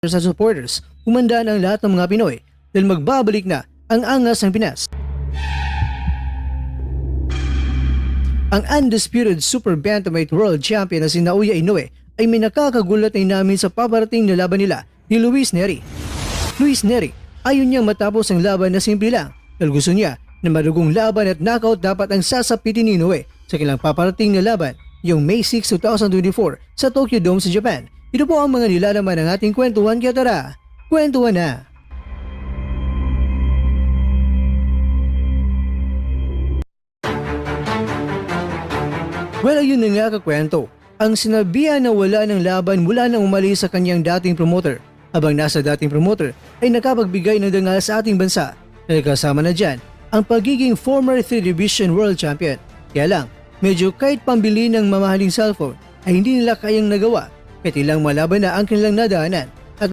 sa supporters, humanda na ang lahat ng mga Pinoy dahil magbabalik na ang angas ng Pinas. Ang undisputed Super Bantamweight World Champion na si Naoya Inoue ay may nakakagulat na inamin sa paparating na laban nila ni Luis Nery. Luis Nery, ayaw niyang matapos ang laban na simple lang dahil gusto niya na madugong laban at knockout dapat ang sasapitin ni Inoue sa kailang paparating na laban yung May 6, 2024 sa Tokyo Dome sa Japan. Ito po ang mga nilalaman ng ating kwentuhan, kaya tara, kwentuhan na! Well, ayun na nga kakwento. Ang sinabihan na wala ng laban mula nang umalis sa kanyang dating promoter. Habang nasa dating promoter ay nakapagbigay ng dangal sa ating bansa. Dahil kasama na dyan ang pagiging former 3 Division World Champion. Kaya lang, medyo kahit pambili ng mamahaling cellphone ay hindi nila kayang nagawa kahit ilang malaban na ang kanilang nadaanan.